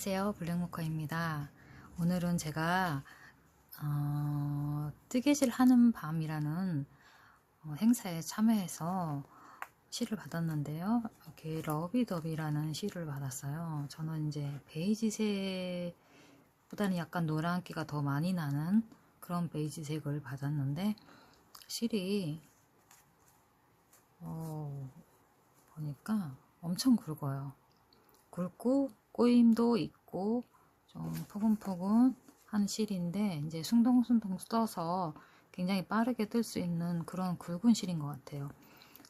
안녕하세요, 블랙모카입니다. 오늘은 제가 뜨개질 하는 밤이라는 행사에 참여해서 시를 받았는데요. 이렇게 러비더비라는 시를 받았어요. 저는 이제 베이지색보다는 약간 노란기가 더 많이 나는 그런 베이지색을 받았는데, 실이 보니까 엄청 굵어요. 굵고 꼬임도 있고 좀 포근포근한 실인데, 이제 숭덩숭덩 써서 굉장히 빠르게 뜰 수 있는 그런 굵은 실인 것 같아요.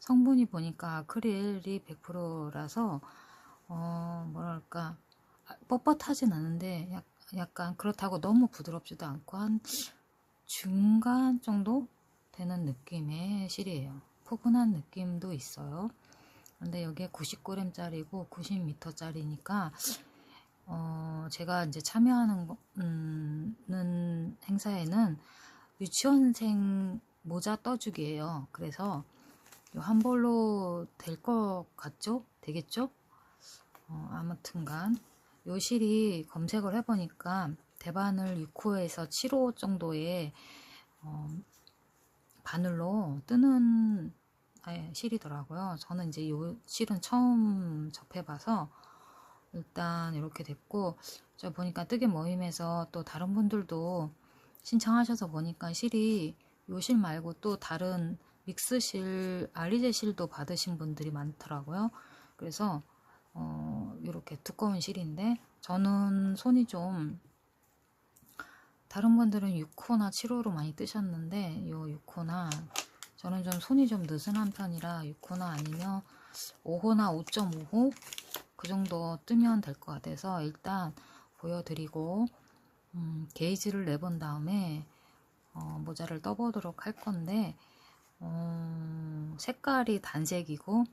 성분이 보니까 아크릴이 100%라서 뭐랄까 뻣뻣하진 않은데 약간 그렇다고 너무 부드럽지도 않고 한 중간 정도 되는 느낌의 실이에요. 포근한 느낌도 있어요. 근데 여기에 90g짜리고 90m짜리니까 제가 이제 참여하는 행사에는 유치원생 모자 떠주기예요. 그래서 한 벌로 될 것 같죠? 되겠죠? 아무튼간 요 실이 검색을 해보니까 대바늘 6호에서 7호 정도의 바늘로 뜨는 실이더라고요. 저는 이제 요 실은 처음 접해봐서 일단 이렇게 됐고, 저 보니까 뜨개 모임에서 또 다른 분들도 신청하셔서 보니까 실이 요 실 말고 또 다른 믹스실, 알리제 실도 받으신 분들이 많더라고요. 그래서 이렇게 두꺼운 실인데, 저는 손이 좀, 다른 분들은 6호나 7호로 많이 뜨셨는데 요 6호나, 저는 좀 손이 좀 느슨한 편이라 6호나 아니면 5호나 5.5호 그 정도 뜨면 될 것 같아서 일단 보여드리고 게이지를 내본 다음에 모자를 떠보도록 할 건데, 색깔이 단색이고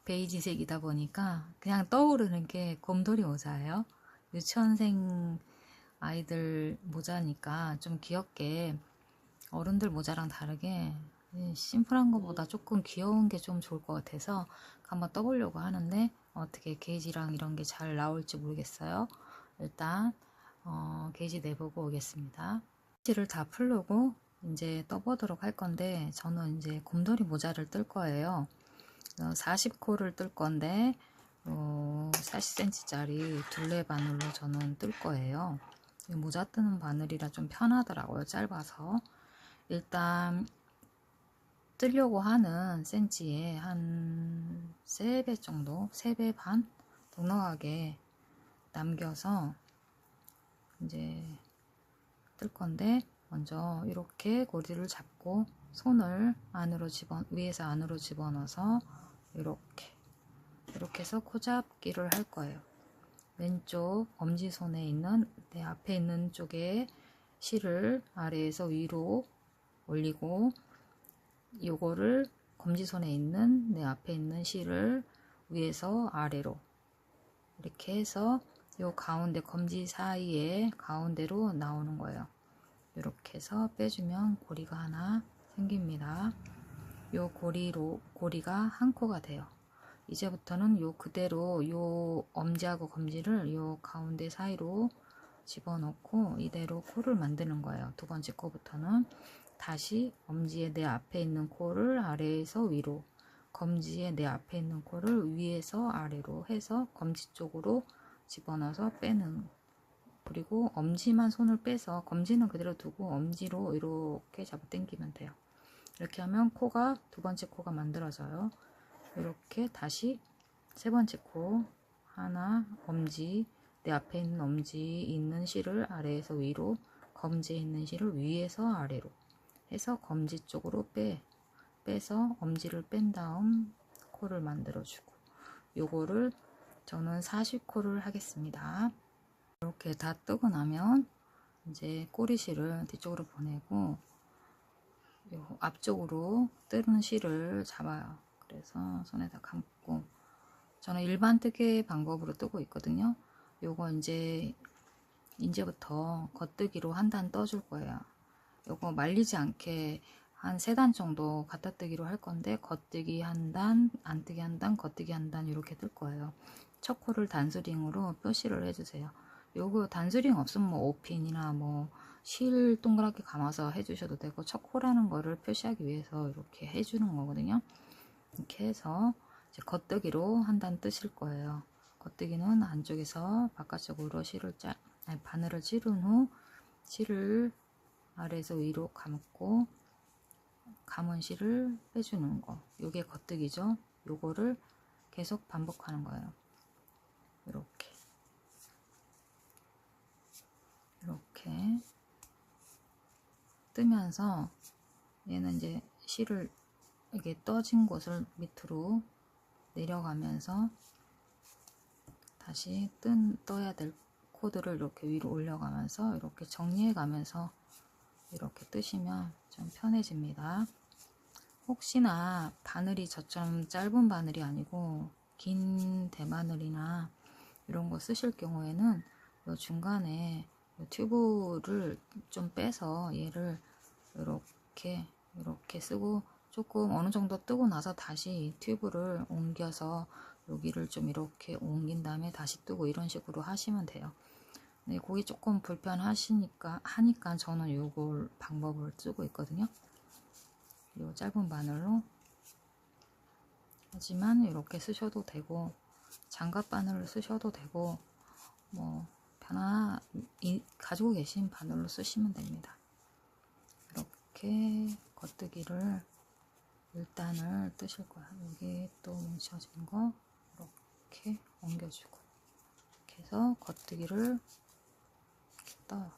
베이지색이다 보니까 그냥 떠오르는 게 곰돌이 모자예요. 유치원생 아이들 모자니까 좀 귀엽게, 어른들 모자랑 다르게 심플한 것보다 조금 귀여운 게 좀 좋을 것 같아서 한번 떠보려고 하는데, 어떻게 게이지랑 이런 게 잘 나올지 모르겠어요. 일단 게이지 내보고 오겠습니다. 게이지를 다 풀르고 이제 떠보도록 할 건데, 저는 이제 곰돌이 모자를 뜰 거예요. 40코를 뜰 건데 40cm짜리 둘레 바늘로 저는 뜰 거예요. 모자 뜨는 바늘이라 좀 편하더라고요, 짧아서. 일단 뜨려고 하는 센치에 한 3배 정도, 3배 반 넉넉하게 남겨서 이제 뜰 건데, 먼저 이렇게 고리를 잡고 손을 안으로 위에서 안으로 집어넣어서 이렇게 해서 코잡기를 할 거예요. 왼쪽 엄지손에 있는, 내 앞에 있는 쪽에 실을 아래에서 위로 올리고, 요거를 검지손에 있는 내 앞에 있는 실을 위에서 아래로 이렇게 해서 요 가운데 검지 사이에 가운데로 나오는 거예요. 이렇게 해서 빼주면 고리가 하나 생깁니다. 요 고리가 한 코가 돼요. 이제부터는 요 그대로 요 엄지하고 검지를 요 가운데 사이로 집어넣고 이대로 코를 만드는 거예요. 두 번째 코부터는 다시 엄지의 내 앞에 있는 코를 아래에서 위로, 검지의 내 앞에 있는 코를 위에서 아래로 해서 검지 쪽으로 집어넣어서 빼는, 그리고 엄지만 손을 빼서 검지는 그대로 두고 엄지로 이렇게 잡아 당기면 돼요. 이렇게 하면 코가, 두 번째 코가 만들어져요. 이렇게 다시 세 번째 코 하나, 엄지, 내 앞에 있는 엄지 있는 실을 아래에서 위로, 검지에 있는 실을 위에서 아래로 해서 검지 쪽으로 빼서 엄지를 뺀 다음 코를 만들어 주고, 요거를 저는 40코를 하겠습니다. 이렇게 다 뜨고 나면 이제 꼬리실을 뒤쪽으로 보내고 요 앞쪽으로 뜨는 실을 잡아요. 그래서 손에다 감고, 저는 일반 뜨개 방법으로 뜨고 있거든요. 요거 이제부터 겉뜨기로 한 단 떠줄 거예요. 요거 말리지 않게 한 3단 정도 갖다 뜨기로 할 건데, 겉뜨기 한 단, 안뜨기 한 단, 겉뜨기 한 단 이렇게 뜰 거예요. 첫 코를 단스링으로 표시를 해주세요. 요거 단수링 없으면 뭐 5핀이나 뭐 실 동그랗게 감아서 해주셔도 되고, 척호라는 거를 표시하기 위해서 이렇게 해주는 거거든요. 이렇게 해서 이제 겉뜨기로 한 단 뜨실 거예요. 겉뜨기는 안쪽에서 바깥쪽으로 바늘을 찌른 후 실을 아래에서 위로 감고 감은 실을 빼주는 거. 요게 겉뜨기죠. 요거를 계속 반복하는 거예요. 이렇게 뜨면서 얘는 이제 실을 이게 떠진 곳을 밑으로 내려가면서 다시 떠야 될 코드를 이렇게 위로 올려가면서 이렇게 정리해 가면서 이렇게 뜨시면 좀 편해집니다. 혹시나 바늘이 저처럼 짧은 바늘이 아니고 긴 대바늘이나 이런 거 쓰실 경우에는 이 중간에 이 튜브를 좀 빼서 얘를 이렇게 쓰고, 조금 어느 정도 뜨고 나서 다시 튜브를 옮겨서 여기를 좀 이렇게 옮긴 다음에 다시 뜨고, 이런 식으로 하시면 돼요. 네, 그게 조금 불편하시니까 저는 요걸 방법을 쓰고 있거든요. 요 짧은 바늘로. 하지만 이렇게 쓰셔도 되고, 장갑 바늘을 쓰셔도 되고, 뭐 가지고 계신 바늘로 쓰시면 됩니다. 이렇게 겉뜨기를 1단을 뜨실 거야. 여기 또 뭉쳐진 거 이렇게 옮겨주고, 이렇게 해서 겉뜨기를 이렇게 떠요.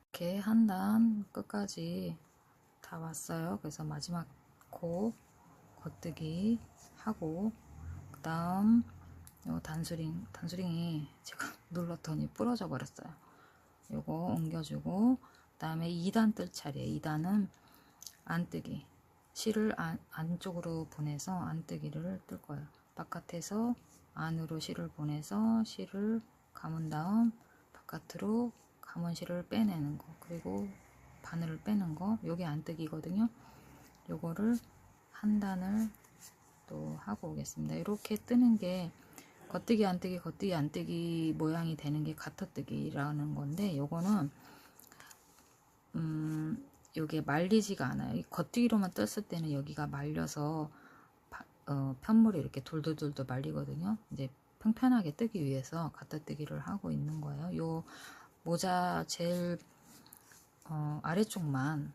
이렇게 한 단 끝까지 다 왔어요. 그래서 마지막 코 겉뜨기 하고, 그 다음 요 단수링이 제가 눌렀더니 부러져 버렸어요. 요거 옮겨주고, 그 다음에 2단 뜰 차례. 2단은 안뜨기, 실을 안쪽으로 보내서 안뜨기를 뜰 거예요. 바깥에서 안으로 실을 보내서 실을 감은 다음 바깥으로 감은 실을 빼내는 거, 그리고 바늘을 빼는 거, 요게 안뜨기거든요. 요거를 한 단을 또 하고 오겠습니다. 이렇게 뜨는 게 겉뜨기 안뜨기 겉뜨기 안뜨기 모양이 되는 게 가터뜨기라는 건데, 요거는 요게 말리지가 않아요. 이 겉뜨기로만 떴을 때는 여기가 말려서 편물이 이렇게 돌돌돌돌 말리거든요. 이제 평평하게 뜨기 위해서 가터뜨기를 하고 있는 거예요. 요 모자 제일 아래쪽만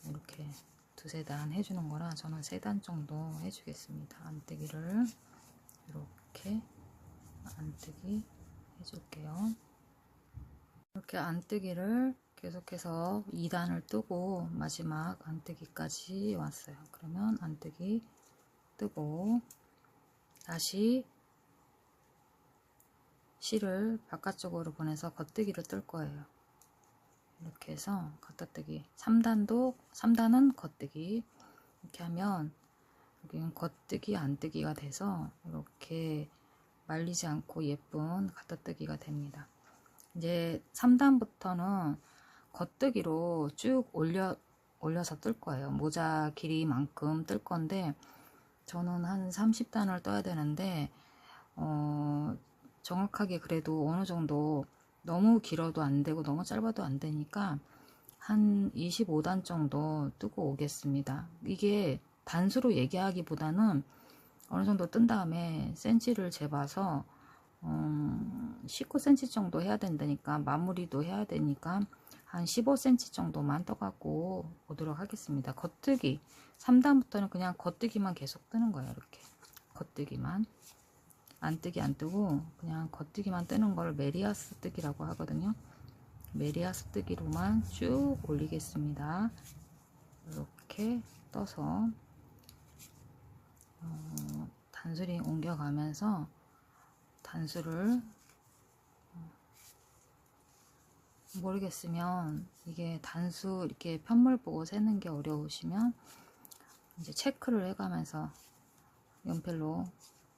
이렇게 2~3단 해주는 거라 저는 3단 정도 해주겠습니다. 안뜨기를 이렇게 안뜨기 해줄게요. 이렇게 안뜨기를 계속해서 2단을 뜨고 마지막 안뜨기까지 왔어요. 그러면 안뜨기 뜨고 다시 실을 바깥쪽으로 보내서 겉뜨기를 뜰 거예요. 이렇게 해서 겉뜨기 3단은 겉뜨기, 이렇게 하면 여기는 겉뜨기 안뜨기가 돼서 이렇게 말리지 않고 예쁜 겉뜨기가 됩니다. 이제 3단부터는 겉뜨기로 쭉 올려서 뜰 거예요. 모자 길이만큼 뜰 건데, 저는 한 30단을 떠야 되는데 정확하게 그래도 어느 정도, 너무 길어도 안 되고 너무 짧아도 안 되니까 한 25단 정도 뜨고 오겠습니다. 이게 단수로 얘기하기보다는 어느 정도 뜬 다음에 센치를 재봐서 19cm 정도 해야 된다니까, 마무리도 해야 되니까 한 15cm 정도만 떠갖고 오도록 하겠습니다. 겉뜨기 3단부터는 그냥 겉뜨기만 계속 뜨는 거예요. 이렇게 겉뜨기만, 안뜨기 안 뜨고 그냥 겉뜨기만 뜨는 걸 메리아스 뜨기라고 하거든요. 메리아스 뜨기로만 쭉 올리겠습니다. 이렇게 떠서 단수리 옮겨가면서 단수를 모르겠으면, 이게 단수 이렇게 편물 보고 세는 게 어려우시면 이제 체크를 해가면서 연필로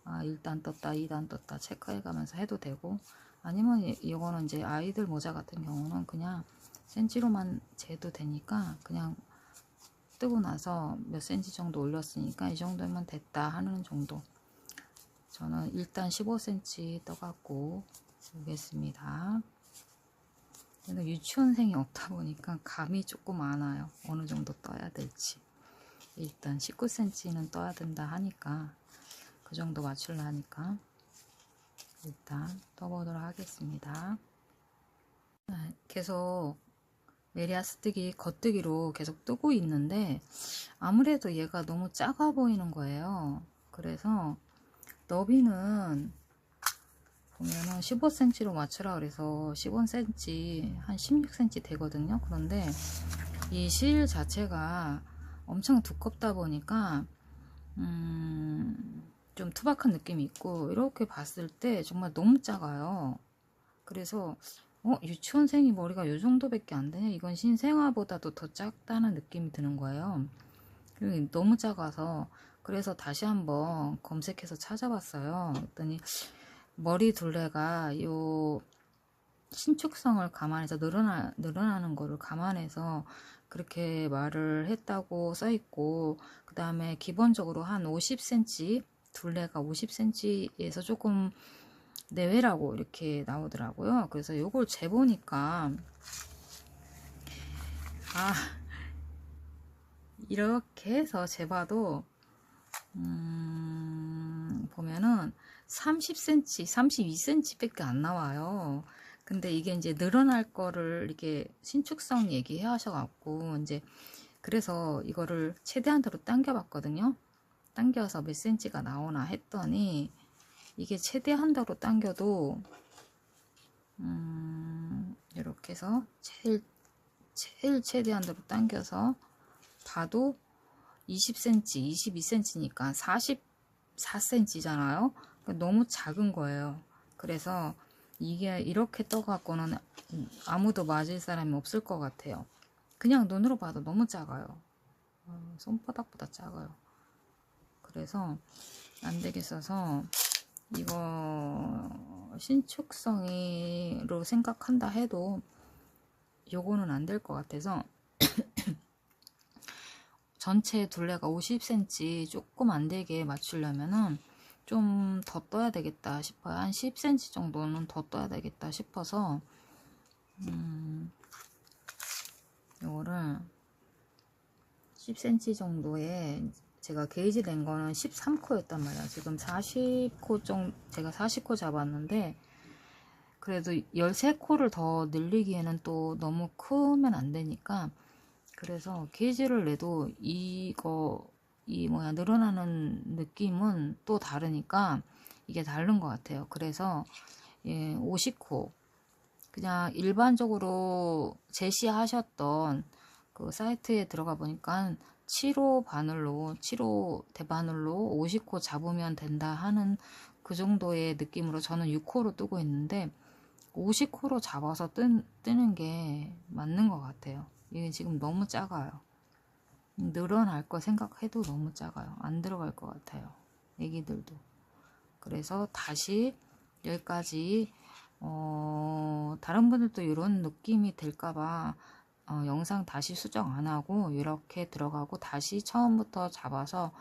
1단 떴다 2단 떴다 체크해가면서 해도 되고, 아니면 이거는 이제 아이들 모자 같은 경우는 그냥 센치로만 재도 되니까 그냥 뜨고 나서 몇 센치 정도 올렸으니까 이 정도면 됐다 하는 정도. 저는 일단 15cm 떠갖고 오겠습니다. 유치원생이 없다 보니까 감이 조금 안 와요. 어느 정도 떠야 될지. 일단 19cm는 떠야 된다 하니까 그 정도 맞추려니까 일단 떠보도록 하겠습니다. 계속 메리아스뜨기 겉뜨기로 계속 뜨고 있는데 아무래도 얘가 너무 작아 보이는 거예요. 그래서 너비는 보면은 15cm로 맞추라 그래서 15cm 한 16cm 되거든요. 그런데 이 실 자체가 엄청 두껍다 보니까 좀 투박한 느낌이 있고 이렇게 봤을 때 정말 너무 작아요. 그래서 유치원생이 머리가 요 정도밖에 안 되냐? 이건 신생아보다도 더 작다는 느낌이 드는 거예요. 너무 작아서 그래서 다시 한번 검색해서 찾아봤어요. 그랬더니 머리 둘레가 요 신축성을 감안해서 늘어나는 거를 감안해서 그렇게 말을 했다고 써있고, 그 다음에 기본적으로 한 50cm, 둘레가 50cm에서 조금 내외라고 이렇게 나오더라고요. 그래서 요걸 재보니까 이렇게 해서 재봐도 보면은 30cm, 32cm 밖에 안 나와요. 근데 이게 이제 늘어날 거를 이렇게 신축성 얘기해 하셔갖고 이제 그래서 이거를 최대한으로 당겨 봤거든요. 당겨서 몇 cm가 나오나 했더니 이게 최대한으로 당겨도 이렇게 해서 제일 최대한으로 당겨서 봐도 20cm, 22cm니까 44cm잖아요. 너무 작은 거예요. 그래서 이게 이렇게 떠갖고는 아무도 맞을 사람이 없을 것 같아요. 그냥 눈으로 봐도 너무 작아요. 손바닥보다 작아요. 그래서 안 되겠어서 이거 신축성으로 생각한다 해도 요거는 안 될 것 같아서 전체 둘레가 50cm 조금 안 되게 맞추려면은 좀 더 떠야 되겠다 싶어요. 한 10cm 정도는 더 떠야 되겠다 싶어서 요거를 10cm 정도에 제가 게이지 낸 거는 13코였단 말이야. 지금 40코 정도, 제가 40코 잡았는데 그래도 13코를 더 늘리기에는 또 너무 크면 안 되니까, 그래서 게이지를 내도 늘어나는 느낌은 또 다르니까 이게 다른 것 같아요. 그래서 50코 그냥 일반적으로 제시하셨던 그 사이트에 들어가 보니까 7호 바늘로 7호 대바늘로 50코 잡으면 된다 하는 그 정도의 느낌으로 저는 6코로 뜨고 있는데 50코로 잡아서 뜨는 게 맞는 것 같아요. 이게 지금 너무 작아요. 늘어날 거 생각해도 너무 작아요. 안 들어갈 것 같아요. 애기들도. 그래서 다시 여기까지 다른 분들도 이런 느낌이 들까봐 영상 다시 수정 안 하고 이렇게 들어가고 다시 처음부터 잡아서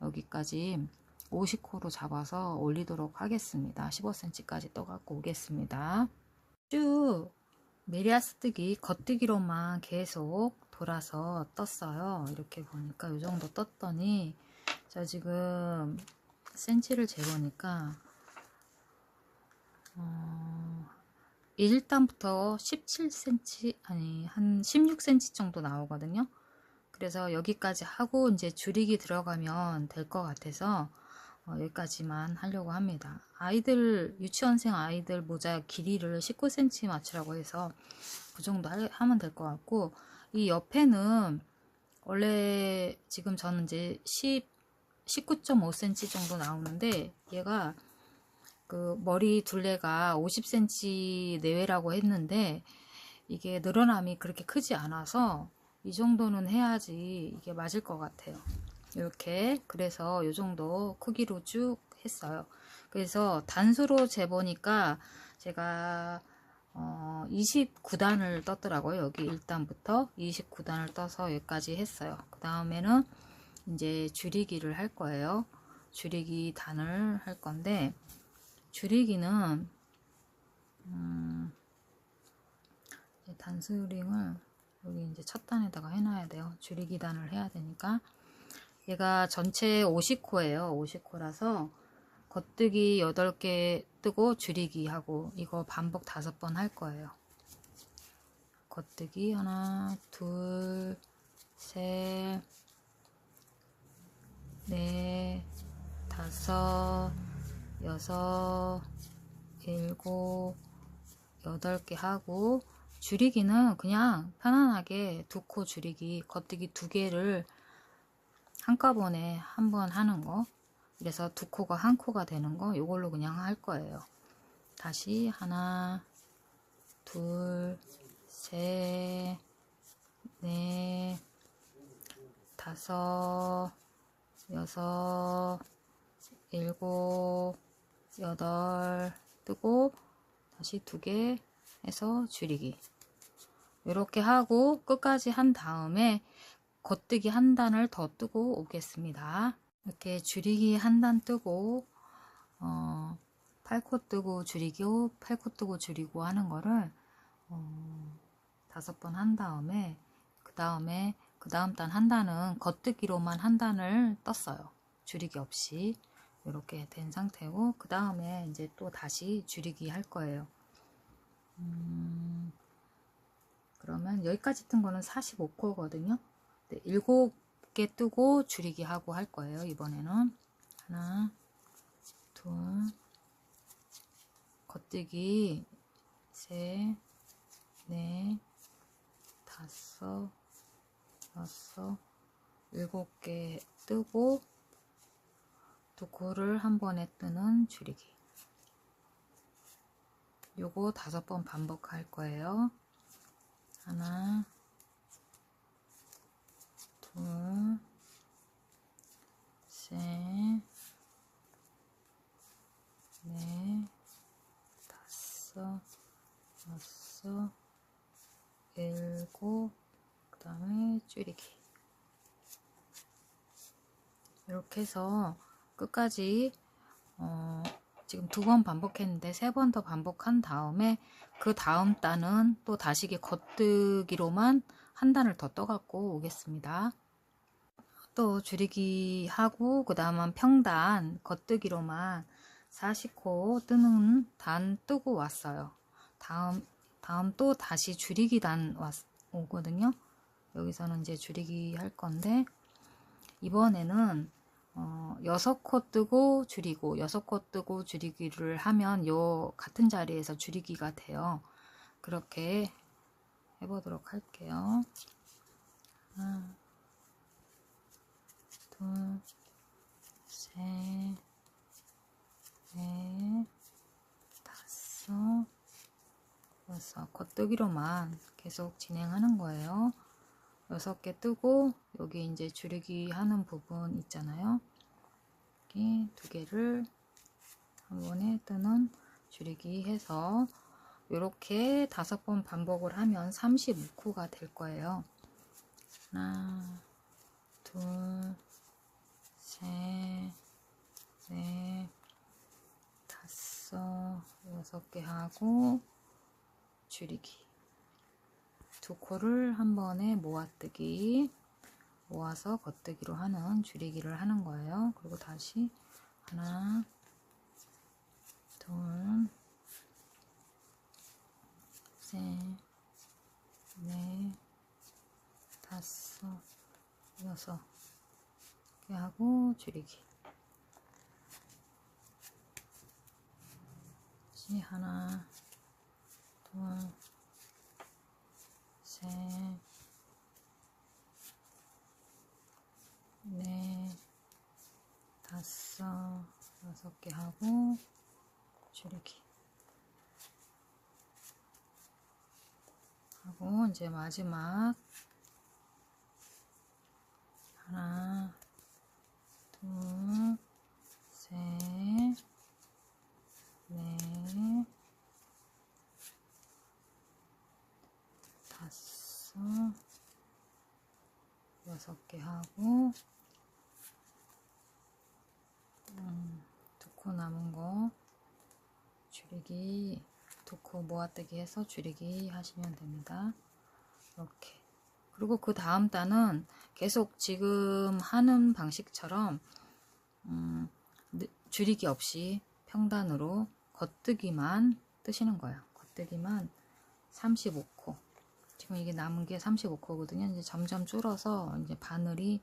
여기까지 50코로 잡아서 올리도록 하겠습니다. 15cm까지 떠갖고 오겠습니다. 쭉 메리아스뜨기 겉뜨기로만 계속 돌아서 떴어요. 이렇게 보니까 이 정도 떴더니 자 지금 센치를 재보니까 1단부터 17cm 아니 한 16cm 정도 나오거든요. 그래서 여기까지 하고 이제 줄이기 들어가면 될 것 같아서 여기까지만 하려고 합니다. 아이들 유치원생 아이들 모자 길이를 19cm 맞추라고 해서 그 정도 하면 될 것 같고, 이 옆에는 원래 지금 저는 이제 19.5cm 정도 나오는데 얘가 그 머리 둘레가 50cm 내외라고 했는데 이게 늘어남이 그렇게 크지 않아서 이 정도는 해야지 이게 맞을 것 같아요. 이렇게 그래서 이 정도 크기로 쭉 했어요. 그래서 단수로 재보니까 제가 29단을 떴더라고요. 여기 1단부터 29단을 떠서 여기까지 했어요. 그 다음에는 이제 줄이기를 할 거예요. 줄이기 단을 할 건데, 줄이기는 단스링을 여기 이제 첫 단에다가 해놔야 돼요. 줄이기 단을 해야 되니까. 얘가 전체 50코예요. 50코라서 겉뜨기 8개 뜨고 줄이기 하고 이거 반복 5번 할 거예요. 겉뜨기 하나, 둘, 셋, 넷, 다섯, 여섯, 일곱, 8개 하고, 줄이기는 그냥 편안하게 2코 줄이기, 겉뜨기 2개를 한꺼번에 한 번 하는 거. 그래서 2코가 1코가 되는 거, 이걸로 그냥 할 거예요. 다시 하나, 둘, 셋, 넷, 다섯, 여섯, 일곱, 여덟 뜨고 다시 2개 해서 줄이기. 이렇게 하고 끝까지 한 다음에 겉뜨기 한 단을 더 뜨고 오겠습니다. 이렇게 줄이기 한 단 뜨고 8코 뜨고 줄이고 8코 뜨고 줄이고 하는 거를 5번 한 다음에 그 다음 단 한 단은 겉뜨기로만 한 단을 떴어요. 줄이기 없이 이렇게 된 상태고, 그 다음에 이제 또 다시 줄이기 할 거예요. 그러면 여기까지 뜬 거는 45코거든요. 7개 뜨고 줄이기 하고 할 거예요. 이번에는 하나, 둘, 겉뜨기 셋, 넷, 다섯, 여섯, 7개 뜨고 2코를 한 번에 뜨는 줄이기. 요거 5번 반복할 거예요. 하나, 둘, 셋, 넷, 다섯, 여섯, 7, 그 다음에 줄이기. 이렇게 해서 끝까지 지금 2번 반복했는데 3번 더 반복한 다음에 그 다음 단은 또 다시 겉뜨기로만 한 단을 더 떠갖고 오겠습니다. 또 줄이기 하고 그 다음은 평단 겉뜨기로만 40코 뜨는 단 뜨고 왔어요. 다음 또 다시 줄이기 단 오거든요. 여기서는 이제 줄이기 할 건데, 이번에는 6코 뜨고 줄이고 6코 뜨고 줄이기를 하면 요 같은 자리에서 줄이기가 돼요. 그렇게 해보도록 할게요. 하나, 둘, 셋, 넷, 다섯, 여섯. 겉뜨기로만 계속 진행하는 거예요. 6개 뜨고 여기 이제 줄이기 하는 부분 있잖아요. 여기 2개를 한 번에 뜨는 줄이기 해서 이렇게 5번 반복을 하면 35코가 될 거예요. 하나, 둘, 셋, 넷, 다섯, 6개 하고 줄이기. 2코를 한 번에 모아뜨기, 모아서 겉뜨기로 하는 줄이기를 하는 거예요. 그리고 다시 하나, 둘, 셋, 넷, 다섯, 6개 하고 줄이기. 다시 하나, 둘, 셋, 넷, 다섯, 6개 하고 줄이기 하고, 이제 마지막 하나, 둘, 셋, 넷, 5개 하고 2코 남은 거 줄이기, 2코 모아뜨기 해서 줄이기 하시면 됩니다. 이렇게. 그리고 그 다음 단은 계속 지금 하는 방식처럼 줄이기 없이 평단으로 겉뜨기만 뜨시는 거예요. 겉뜨기만 35코. 지금 이게 남은 게 35코거든요. 이제 점점 줄어서 이제 바늘이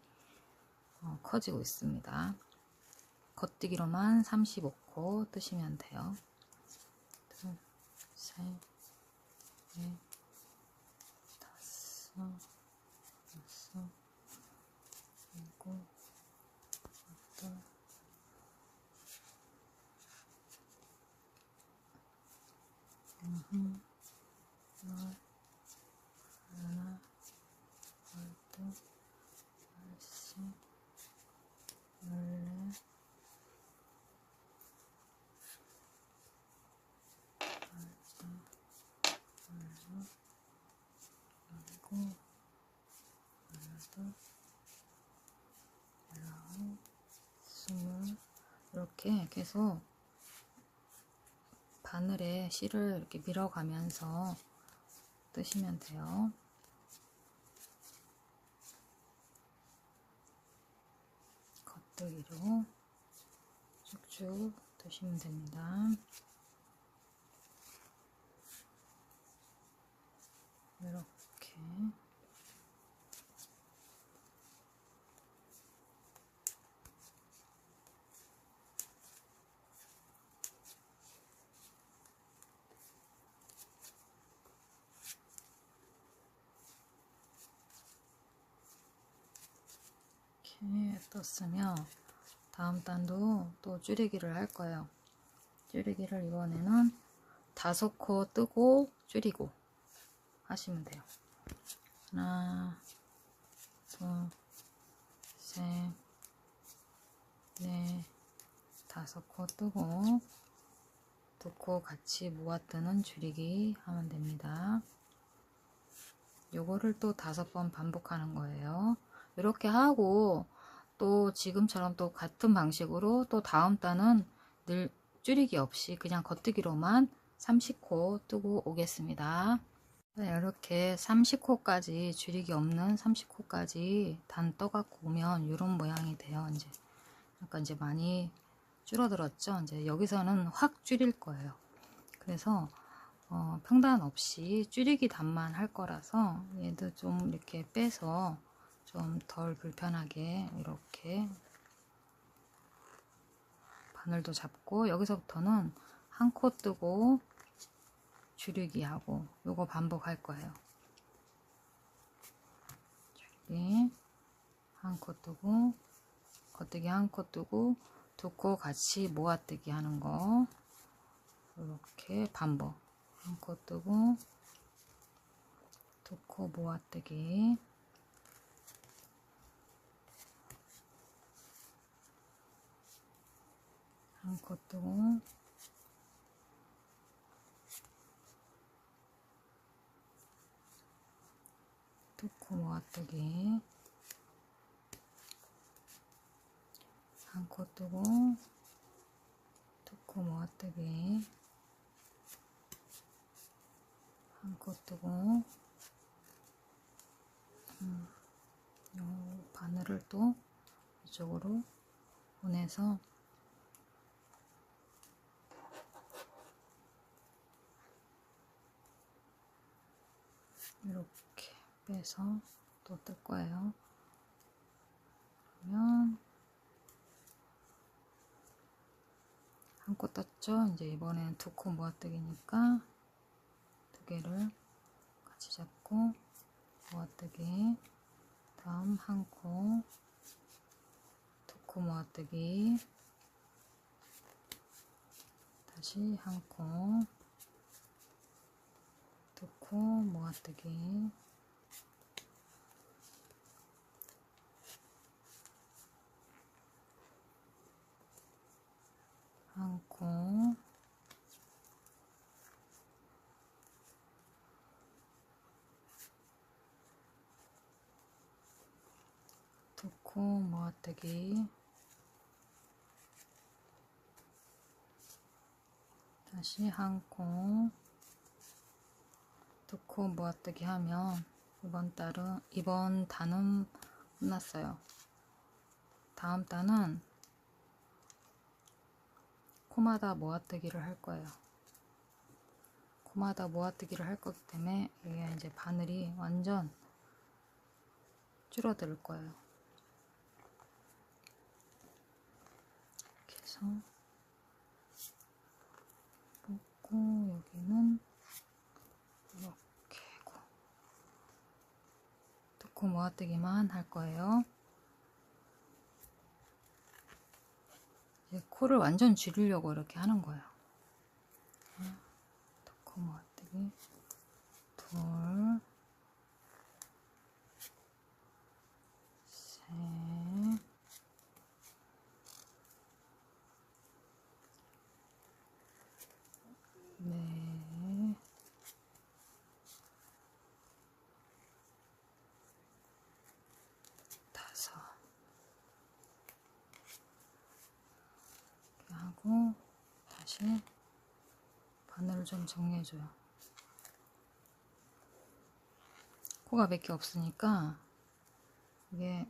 커지고 있습니다. 겉뜨기로만 35코 뜨시면 돼요. 둘, 셋, 넷, 다섯, 여섯, 일곱, 여덟, 열, 하나, 열둘, 열셋, 열넷, 열일곱, 열여덟, 열아홉, 스물. 이렇게 계속 바늘에 실을 이렇게 밀어가면서 뜨시면 돼요. 겉뜨기로 쭉쭉 뜨시면 됩니다. 이렇게. 이렇게 떴으면 다음 단도 또 줄이기를 할 거예요. 줄이기를 이번에는 5코 뜨고 줄이고 하시면 돼요. 하나, 둘, 셋, 넷, 5코 뜨고 2코 같이 모아뜨는 줄이기 하면 됩니다. 요거를 또 5번 반복하는 거예요. 이렇게 하고 또 지금처럼 또 같은 방식으로 또 다음 단은 늘 줄이기 없이 그냥 겉뜨기로만 30코 뜨고 오겠습니다. 이렇게 30코까지 줄이기 없는 30코까지 단 떠갖고 오면 이런 모양이 돼요. 이제 약간 이제 많이 줄어들었죠. 이제 여기서는 확 줄일 거예요. 그래서 평단 없이 줄이기 단만 할 거라서 얘도 좀 이렇게 빼서 좀 덜 불편하게 이렇게 바늘도 잡고 여기서부터는 한 코 뜨고 줄이기 하고 요거 반복할 거예요. 줄이기 한 코 뜨고 겉뜨기 한 코 뜨고 2코 같이 모아뜨기 하는 거 이렇게 반복. 한 코 뜨고 2코 모아뜨기 한 코 뜨고 2코 모아뜨기 한 코 뜨고 2코 모아뜨기 한 코 뜨고 요 바늘을 또 이쪽으로 보내서 이렇게 빼서 또 뜰 거예요. 그러면 한 코 떴죠? 이제 이번에는 2코 모아뜨기니까 2개를 같이 잡고 모아뜨기 다음 한 코 2코 모아뜨기 다시 한 코 2코 모아뜨기 한 코 모아뜨기, 다시 한 코, 두 코 모아뜨기 하면 이번 단은 끝났어요. 다음 단은 코마다 모아뜨기를 할 거예요. 코마다 모아뜨기를 할 거기 때문에 이게 이제 바늘이 완전 줄어들 거예요. 이렇게 해서 뽑고 여기는 이렇게 하고 두 코 모아뜨기만 할 거예요. 이제 코를 완전 줄이려고 이렇게 하는 거예요. 두 코 모아뜨기, 둘, 셋, 넷, 다섯. 이렇게 하고 다시 바늘을 좀 정리해줘요. 코가 몇 개 없으니까 이게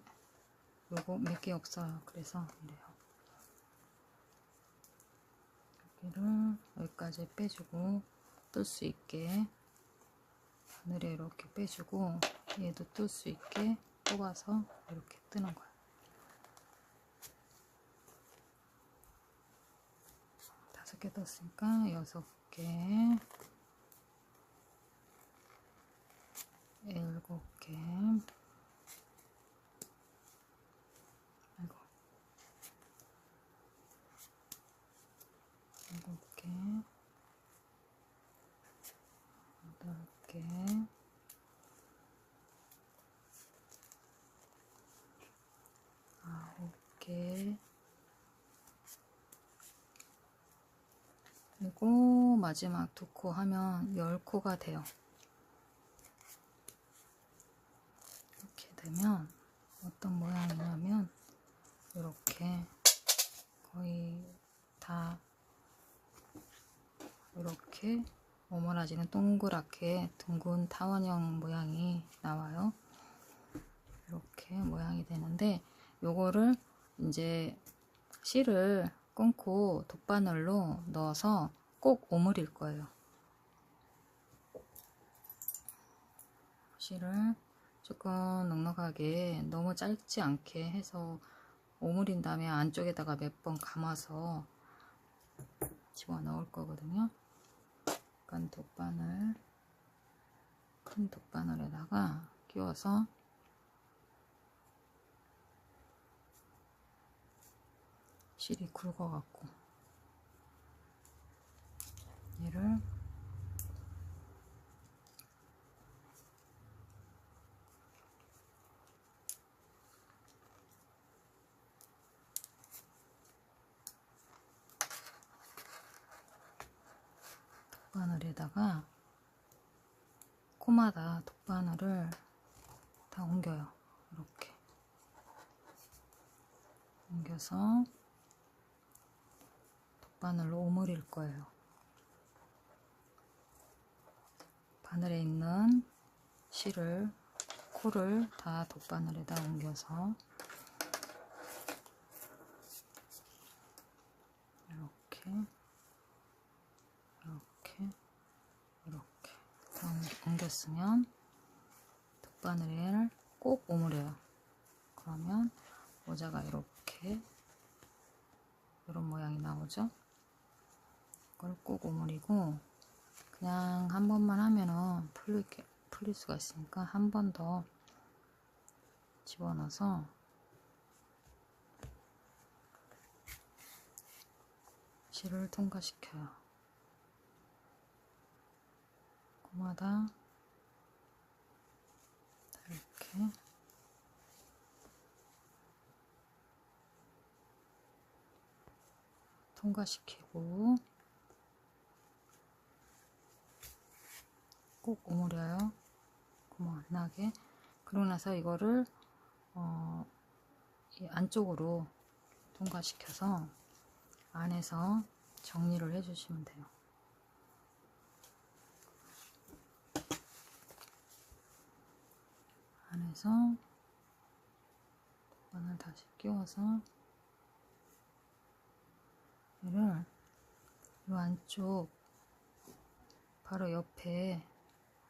요거 몇 개 없어요. 그래서 이래요. 여기를 여기까지 빼주고 뜰 수 있게 바늘에 이렇게 빼주고 얘도 뜰 수 있게 뽑아서 이렇게 뜨는 거예요. 5개 떴으니까 6개, 7개, 아이고, 7개, 8개, 9개, 그리고 마지막 2코 하면 10코가 돼요. 이렇게 되면 어떤 모양이냐면 이렇게 거의 다 이렇게 오므라지는 동그랗게 둥근 타원형 모양이 나와요. 이렇게 모양이 되는데 요거를 이제 실을 끊고 돗바늘로 넣어서 꼭 오므릴 거예요. 실을 조금 넉넉하게 너무 짧지 않게 해서 오므린 다음에 안쪽에다가 몇 번 감아서 집어넣을 거거든요. 약간 돗바늘, 큰 돗바늘에다가 끼워서 실이 굵어갖고 얘를 돗바늘에다가 코마다 돗바늘을 다 옮겨요. 이렇게 옮겨서 돗바늘로 오므릴 거예요. 바늘에 있는 실을, 코를 다 돗바늘에다 옮겨서 이렇게 다 옮겼으면 돗바늘을 꼭 오므려요. 그러면 모자가 이렇게 이런 모양이 나오죠. 이걸 꼭 오므리고 그냥 한 번만 하면은 풀릴 수가 있으니까 한 번 더 집어넣어서 실을 통과시켜요. 코마다 이렇게 통과시키고 꼭 오므려요. 구멍 안 나게. 그러고 나서 이거를 이 안쪽으로 통과시켜서 안에서 정리를 해주시면 돼요. 안에서 바늘 다시 끼워서 얘를 이 안쪽 바로 옆에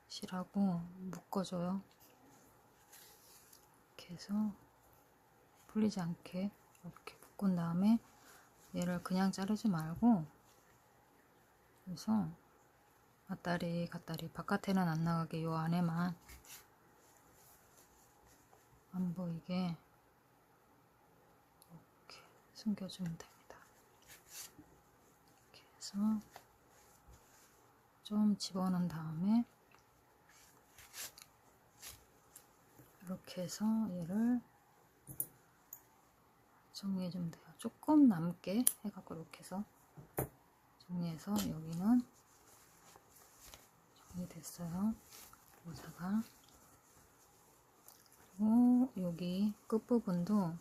실하고 묶어줘요. 이렇게 해서 풀리지 않게 이렇게 묶은 다음에 얘를 그냥 자르지 말고, 그래서 앞다리 갓다리 바깥에는 안 나가게 요 안에만 안 보이게 이렇게 숨겨주면 됩니다. 이렇게 해서 좀 집어넣은 다음에 이렇게 해서 얘를 정리해주면 돼요. 조금 남게 해갖고 이렇게 해서 정리해서 여기는 정리됐어요. 모자가. 그리고 여기 끝부분도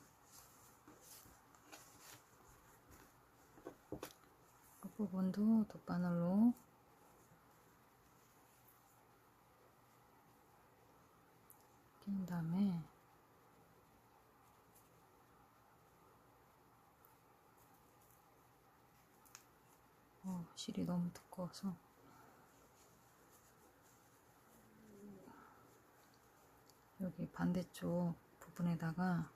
돗바늘로 낀 다음에 실이 너무 두꺼워서 여기 반대쪽 부분에다가,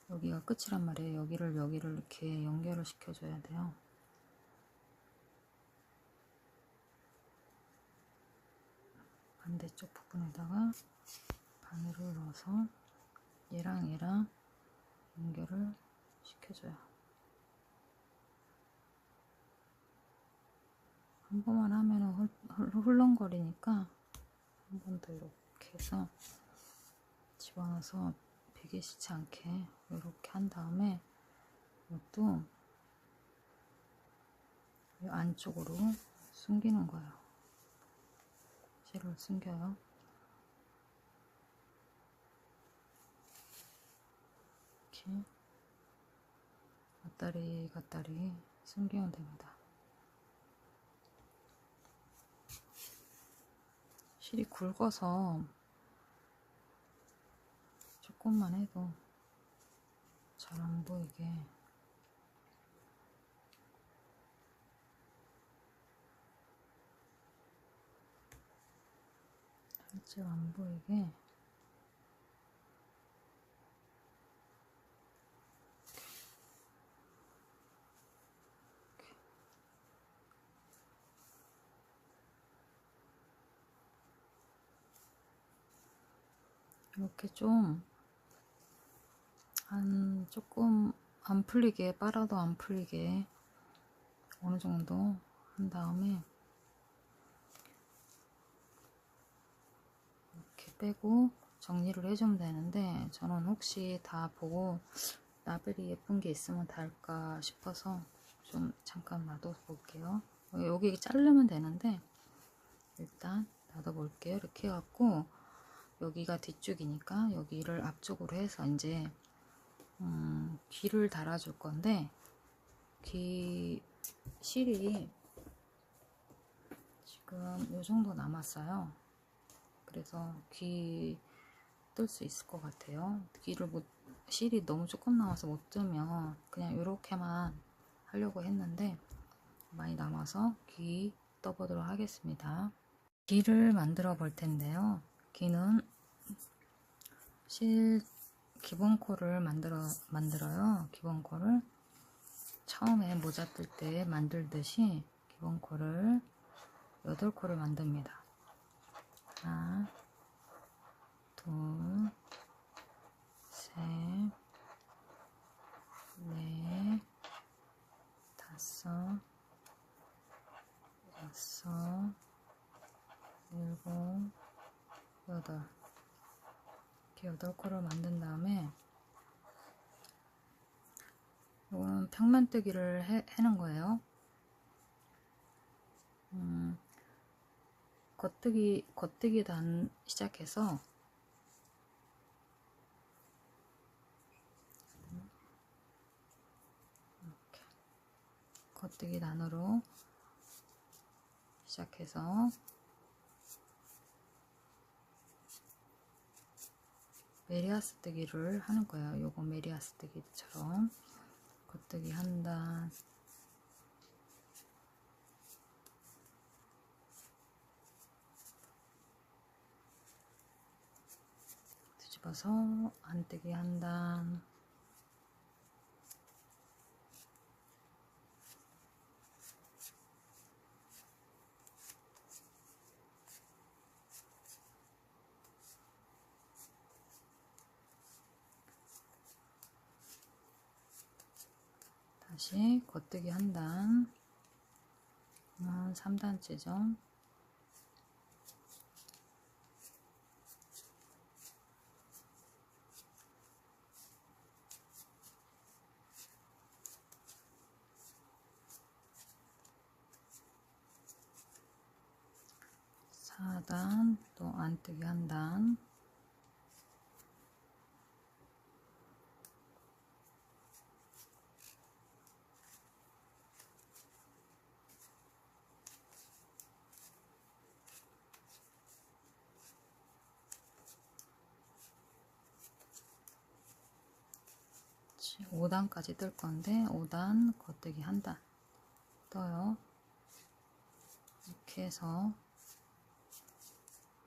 여기가 끝이란 말이에요. 여기를 이렇게 연결을 시켜줘야 돼요. 반대쪽 부분에다가 바늘을 넣어서 얘랑 연결을 시켜줘요. 한 번만 하면은 훌렁거리니까 한 번 더 이렇게 해서 집어넣어서 베개 씌지 않게 이렇게 한 다음에 이것도 이 안쪽으로 숨기는 거예요. 실을 숨겨요. 이렇게 갓다리 숨기면 됩니다. 실이 굵어서 조금만 해도 잘 안 보이게 살짝 안 보이게 이렇게 좀 조금 안 풀리게, 빨아도 안 풀리게 어느 정도 한 다음에 이렇게 빼고 정리를 해주면 되는데, 저는 혹시 다 보고 라벨이 예쁜 게 있으면 달까 싶어서 좀 잠깐 놔둬 볼게요. 여기 자르면 되는데 일단 놔둬 볼게요. 이렇게 해갖고 여기가 뒤쪽이니까 여기를 앞쪽으로 해서 이제 귀를 달아줄 건데, 귀 실이 지금 요 정도 남았어요. 그래서 귀 뜰 수 있을 것 같아요. 귀를 실이 너무 조금 나와서 못 뜨면 그냥 이렇게만 하려고 했는데 많이 남아서 귀 떠보도록 하겠습니다. 귀를 만들어 볼 텐데요. 귀는 실 기본 코를 만들어요. 기본 코를 처음에 모자 뜰 때 만들듯이 기본 코를 8코를 만듭니다. 하나, 둘, 셋, 넷, 다섯, 여섯, 일곱, 여덟. 이렇게 8코를 만든 다음에 이거는 평면뜨기를 해는 거예요. 겉뜨기 단 시작해서 겉뜨기 단으로 시작해서 메리아스 뜨기를 하는 거예요. 요거 메리아스 뜨기처럼 겉뜨기 한 단, 뒤집어서 안뜨기 한 단, 다시 겉뜨기 한 단, 3단째죠. 사 단, 또 안뜨기 한 단, 다시 5단까지 뜰 건데 5단 겉뜨기 한 단 떠요. 이렇게 해서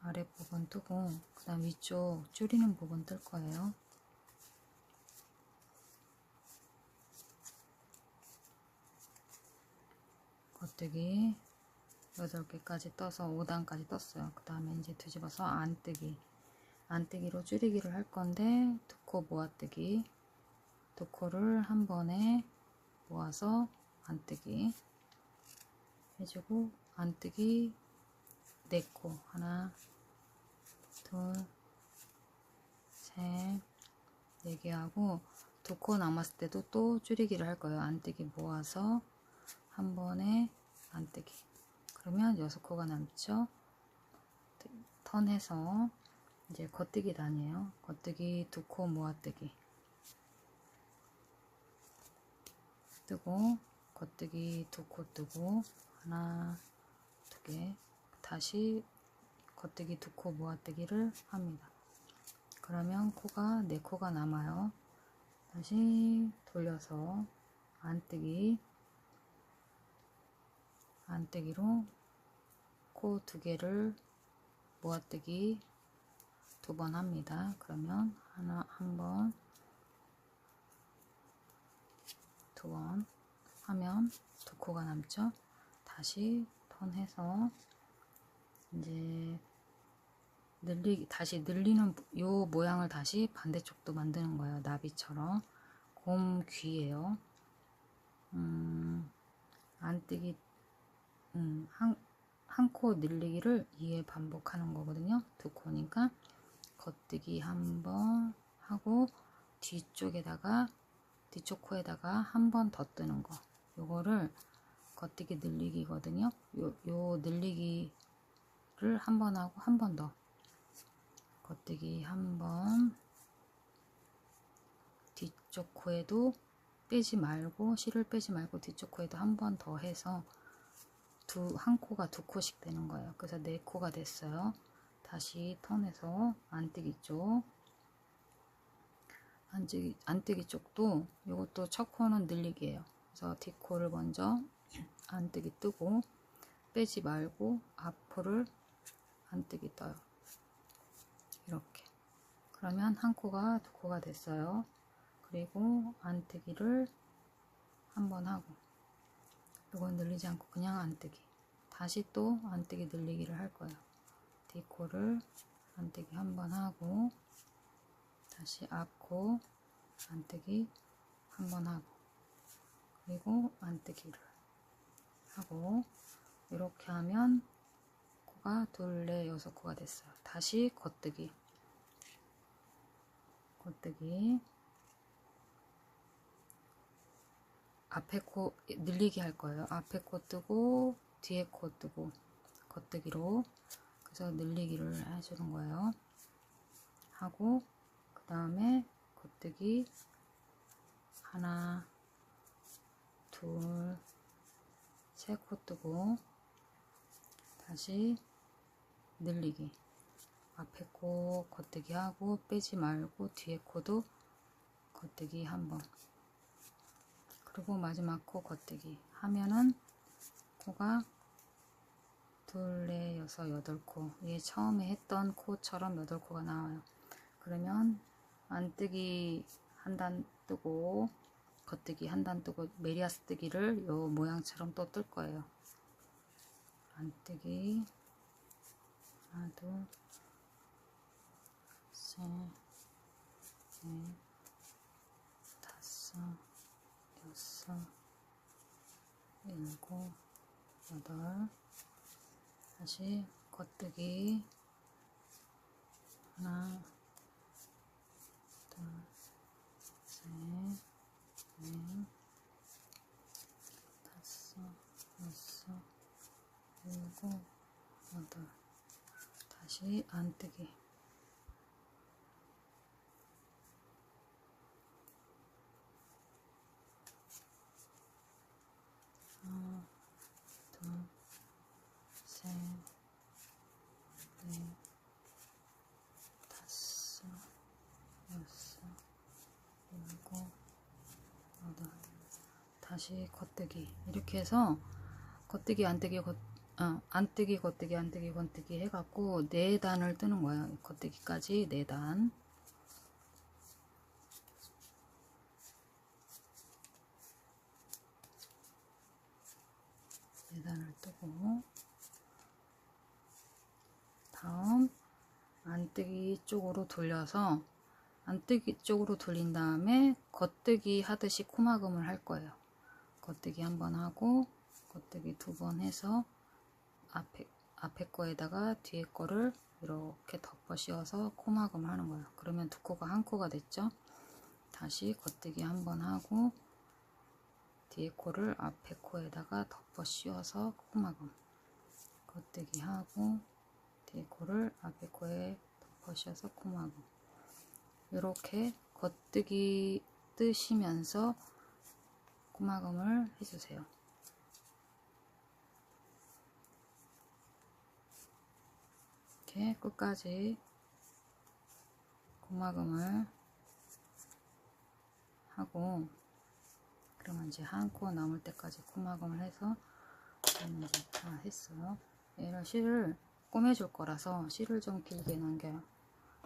아랫부분 뜨고 그 다음 위쪽 줄이는 부분 뜰 거예요. 겉뜨기 8개까지 떠서 5단까지 떴어요. 그 다음에 이제 뒤집어서 안뜨기, 안뜨기로 줄이기를 할 건데 두 코 모아뜨기, 두 코를 한 번에 모아서 안뜨기 해주고, 안뜨기 4코, 하나, 둘, 셋, 4개 하고, 2코 남았을 때도 또 줄이기를 할 거예요. 안뜨기 모아서 한 번에 안뜨기. 그러면 6코가 남죠. 턴해서 이제 겉뜨기 단이에요. 겉뜨기 2코 모아뜨기 뜨고, 겉뜨기 2코 뜨고, 하나, 2개, 다시 겉뜨기 2코 모아뜨기를 합니다. 그러면 코가 4코가 남아요. 다시 돌려서 안뜨기, 안뜨기로 코 2개를 모아뜨기 2번 합니다. 그러면 한 번, 2번 하면 2코가 남죠. 다시 턴해서 이제 다시 늘리는 요 모양을 다시 반대쪽도 만드는 거예요. 나비처럼. 곰 귀예요. 안뜨기 한 코 늘리기를 2회 반복하는 거거든요. 2코니까 겉뜨기 한 번 하고 뒤쪽 코에다가 한 번 더 뜨는 거, 요거를 겉뜨기 늘리기거든요. 요 늘리기를 한 번 하고 한 번 더 겉뜨기 한 번, 뒤쪽 코에도 빼지 말고, 실을 빼지 말고 뒤쪽 코에도 한 번 더 해서 한 코가 2코씩 되는 거예요. 그래서 4코가 됐어요. 다시 턴해서 안뜨기 쪽, 안뜨기 쪽도 이것도 첫 코는 늘리기예요. 그래서 뒷코를 먼저 안뜨기 뜨고 빼지 말고 앞코를 안뜨기 떠요. 이렇게. 그러면 한 코가 2코가 됐어요. 그리고 안뜨기를 한 번 하고, 이건 늘리지 않고 그냥 안뜨기, 다시 또 안뜨기 늘리기를 할 거예요. 뒷코를 안뜨기 한 번 하고, 다시 앞코 안뜨기 한 번 하고, 그리고 안뜨기를 하고, 이렇게 하면 코가 2, 4, 6코가 됐어요. 다시 겉뜨기, 겉뜨기, 앞에 코 늘리기 할 거예요. 앞에 코 뜨고 뒤에 코 뜨고 겉뜨기로, 그래서 늘리기를 해주는 거예요. 하고 그 다음에 겉뜨기 하나, 둘, 3코 뜨고 다시 늘리기, 앞에 코 겉뜨기 하고 빼지 말고 뒤에 코도 겉뜨기 한번, 그리고 마지막 코 겉뜨기 하면은 코가 2, 4, 6, 8코, 이게 처음에 했던 코처럼 8코가 나와요. 그러면 안뜨기 한 단 뜨고 겉뜨기 한 단 뜨고 메리아스 뜨기를 요 모양처럼 또 뜰 거예요. 안뜨기 하나, 둘, 셋, 넷, 다섯, 여섯, 일곱, 여덟, 다시 겉뜨기 하나, 둘, 셋, 넷, 다섯, 여섯, 일곱, 여덟, 다시 안뜨기 하나, 둘, 셋, 넷, 다섯, 여섯, 일곱, 여덟, 다시 겉뜨기, 이렇게 해서 겉뜨기 안뜨기 안뜨기 겉뜨기 안뜨기 겉뜨기 해갖고 4단을 뜨는 거예요. 겉뜨기까지 4단. 4단을 뜨고 다음 안뜨기 쪽으로 돌려서 안뜨기 쪽으로 돌린 다음에 겉뜨기 하듯이 코막음을 할 거예요. 겉뜨기 한번 하고 겉뜨기 2번 해서 앞에 거에다가 뒤에 거를 이렇게 덮어 씌워서 코막음을 하는 거예요. 그러면 2코가 1코가 됐죠. 다시 겉뜨기 한번 하고 뒤에 코를 앞에 코에다가 덮어 씌워서 코막음, 겉뜨기 하고 뒤에 코를 앞에 코에 덮어 씌워서 코막음, 이렇게 겉뜨기 뜨시면서 코막음을 해주세요. 이렇게 끝까지 코막음을 하고, 그러면 이제 1코 남을 때까지 코막음을 해서 저는 이제 다 했어요. 얘를 실을 꼬매줄 거라서 실을 좀 길게 남겨요.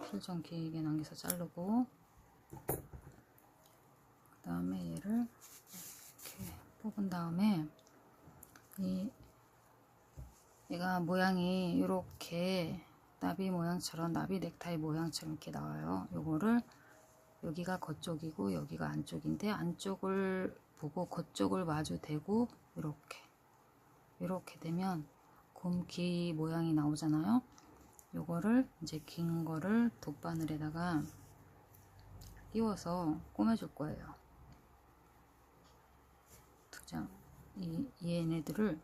실 좀 길게 남겨서 자르고, 그 다음에 얘를 이렇게 뽑은 다음에 얘가 모양이 이렇게 나비 모양처럼, 나비 넥타이 모양처럼 이렇게 나와요. 요거를 여기가 겉쪽이고 여기가 안쪽인데, 안쪽을 보고 겉쪽을 마주 대고 이렇게 되면 곰귀 모양이 나오잖아요. 요거를 이제 긴 거를 돗바늘에다가 끼워서 꼬매줄 거예요. 얘네들을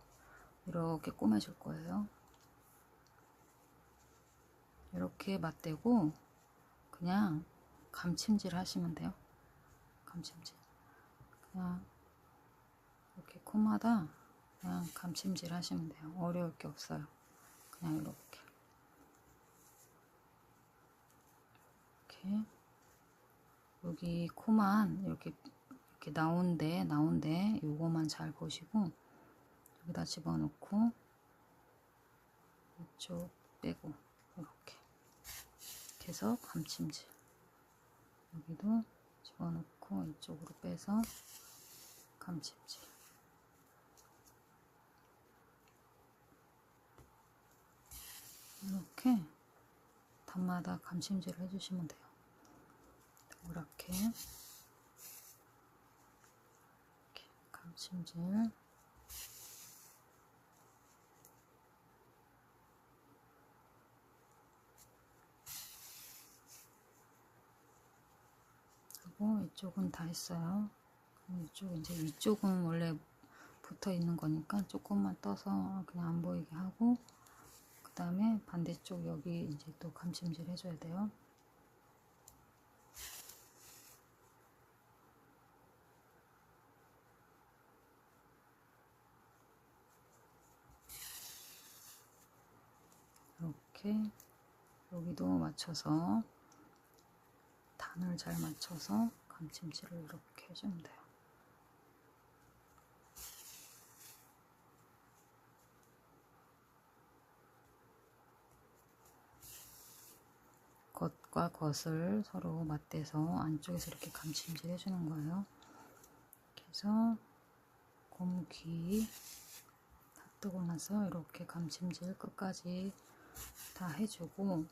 이렇게 꼬매줄 거예요. 이렇게 맞대고 그냥 감침질 하시면 돼요. 감침질. 그냥 이렇게 코마다 그냥 감침질 하시면 돼요. 어려울 게 없어요. 그냥 이렇게. 여기 코만 이렇게 나온데 요거만 잘 보시고 여기다 집어넣고 이쪽 빼고 이렇게 해서 감침질, 여기도 집어넣고 이쪽으로 빼서 감침질, 이렇게 단마다 감침질을 해주시면 돼요. 동그랗게 이렇게 감침질 하고, 이쪽은 다 했어요. 이쪽 이제 위쪽은 원래 붙어 있는 거니까 조금만 떠서 그냥 안 보이게 하고, 그 다음에 반대쪽 여기 이제 또 감침질 해줘야 돼요. 이렇게 여기도 맞춰서 단을 잘 맞춰서 감침질을 이렇게 해주면 돼요. 겉과 겉을 서로 맞대서 안쪽에서 이렇게 감침질 해주는 거예요. 그래서 곰 귀 다 뜨고 나서 이렇게 감침질 끝까지 다 해주고,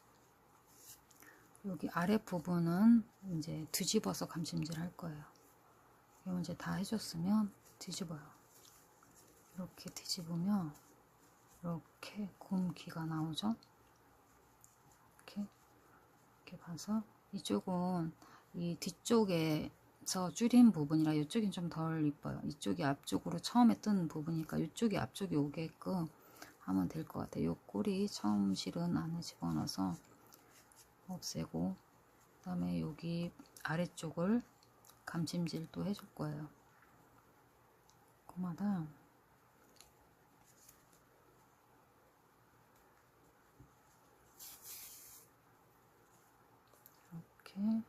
여기 아랫부분은 이제 뒤집어서 감침질 할 거예요. 이거 이제 다 해줬으면 뒤집어요. 이렇게 뒤집으면 이렇게 곰 귀가 나오죠. 이렇게 봐서 이쪽은 이 뒤쪽에서 줄인 부분이라 이쪽이 좀 덜 이뻐요. 이쪽이 앞쪽으로 처음에 뜬 부분이니까 이쪽이 앞쪽이 오게끔 하면 될 것 같아요. 이 꼬리 처음 실은 안에 집어넣어서 없애고, 그 다음에 여기 아래쪽을 감침질 또 해줄 거예요. 그마다 이렇게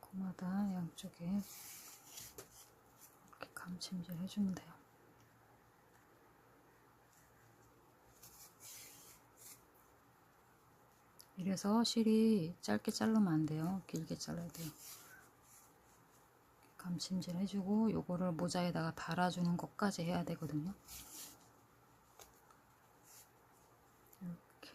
코마다 양쪽에 이렇게 감침질 해주면 돼요. 이래서 실이 짧게 자르면 안 돼요. 길게 잘라야 돼요. 감침질 해주고 요거를 모자에다가 달아주는 것까지 해야 되거든요. 이렇게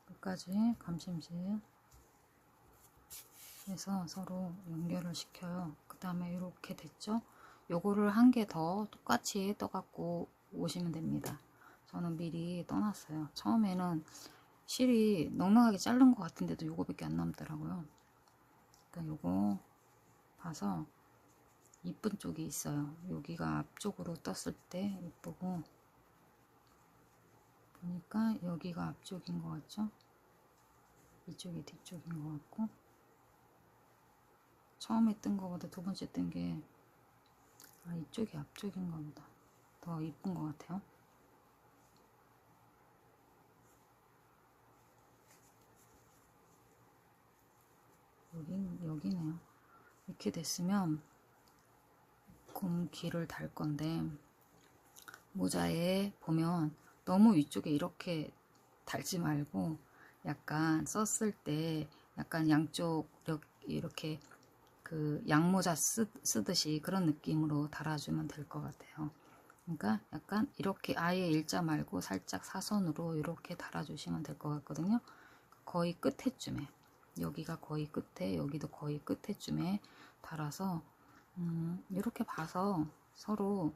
끝까지 감침질 해서 서로 연결을 시켜요. 그 다음에 이렇게 됐죠? 요거를 한 개 더 똑같이 떠갖고 오시면 됩니다. 저는 미리 떠났어요. 처음에는 실이 넉넉하게 자른 것 같은데도 요거밖에 안 남더라고요. 일단 요거 봐서 이쁜 쪽이 있어요. 여기가 앞쪽으로 떴을 때 이쁘고, 보니까 여기가 앞쪽인 것 같죠? 이쪽이 뒤쪽인 것 같고, 처음에 뜬 거보다 두 번째 뜬 게 이쪽이 앞쪽인가 보다. 더 이쁜 것 같아요. 여기네요. 이렇게 됐으면 곰 귀를 달 건데, 모자에 보면 너무 위쪽에 이렇게 달지 말고 약간 썼을 때 약간 양쪽 이렇게 그 양모자 쓰듯이 그런 느낌으로 달아주면 될 것 같아요. 그러니까 약간 이렇게 아예 일자 말고 살짝 사선으로 이렇게 달아주시면 될 것 같거든요. 거의 끝에쯤에, 여기가 거의 끝에, 여기도 거의 끝에쯤에 달아서 이렇게 봐서 서로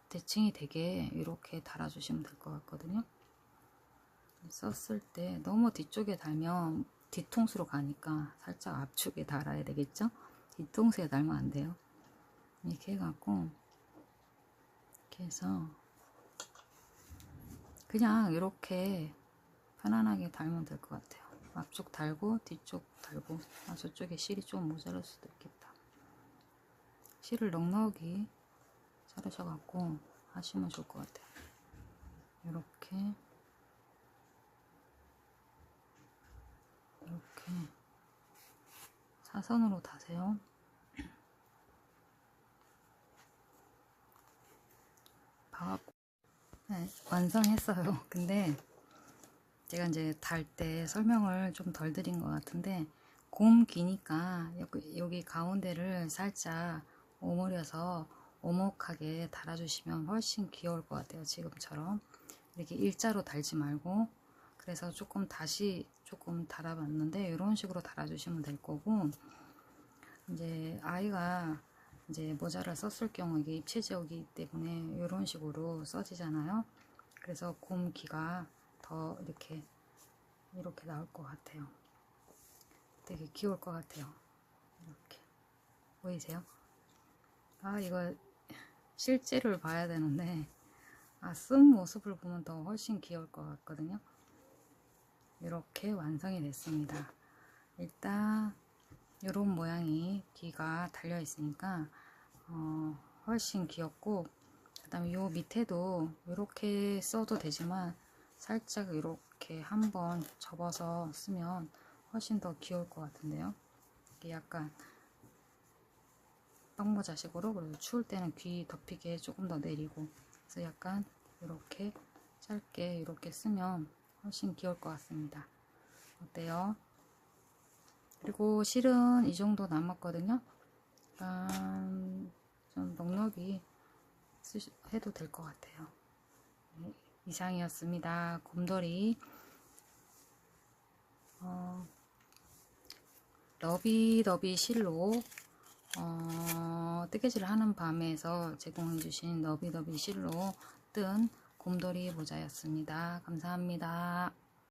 대칭이 되게 이렇게 달아주시면 될 것 같거든요. 썼을 때 너무 뒤쪽에 달면 뒤통수로 가니까 살짝 앞쪽에 달아야 되겠죠? 뒤통수에 달면 안 돼요. 이렇게 해갖고, 이렇게 해서 그냥 이렇게 편안하게 달면 될 것 같아요. 앞쪽 달고 뒤쪽 달고. 저쪽에 실이 좀 모자랄 수도 있겠다. 실을 넉넉히 자르셔갖고 하시면 좋을 것 같아요. 이렇게 사선으로 다세요. 봐갖고 네, 완성했어요. 근데 제가 이제 달 때 설명을 좀 덜 드린 것 같은데, 곰 기니까 여기 가운데를 살짝 오므려서 오목하게 달아주시면 훨씬 귀여울 것 같아요. 지금처럼 이렇게 일자로 달지 말고. 그래서 조금 다시 조금 달아봤는데 이런 식으로 달아주시면 될 거고, 이제 아이가 이제 모자를 썼을 경우 이게 입체 지역이기 때문에 이런 식으로 써지잖아요. 그래서 곰 귀가 더 이렇게 나올 것 같아요. 되게 귀여울 것 같아요. 이렇게 보이세요? 이거 실제를 봐야 되는데 쓴 모습을 보면 더 훨씬 귀여울 것 같거든요. 이렇게 완성이 됐습니다. 일단 이런 모양이 귀가 달려 있으니까 훨씬 귀엽고, 그 다음에 요 밑에도 이렇게 써도 되지만 살짝 이렇게 한번 접어서 쓰면 훨씬 더 귀여울 것 같은데요. 이게 약간 빵모자식으로, 그리고 추울 때는 귀 덮이게 조금 더 내리고, 그래서 약간 이렇게 짧게 이렇게 쓰면 훨씬 귀여울 것 같습니다. 어때요? 그리고 실은 이 정도 남았거든요. 좀 넉넉히 해도 될 것 같아요. 네, 이상이었습니다. 곰돌이 러비더비 실로 뜨개질 하는 밤에서 제공해 주신 러비더비 실로 뜬 곰돌이 모자였습니다. 감사합니다.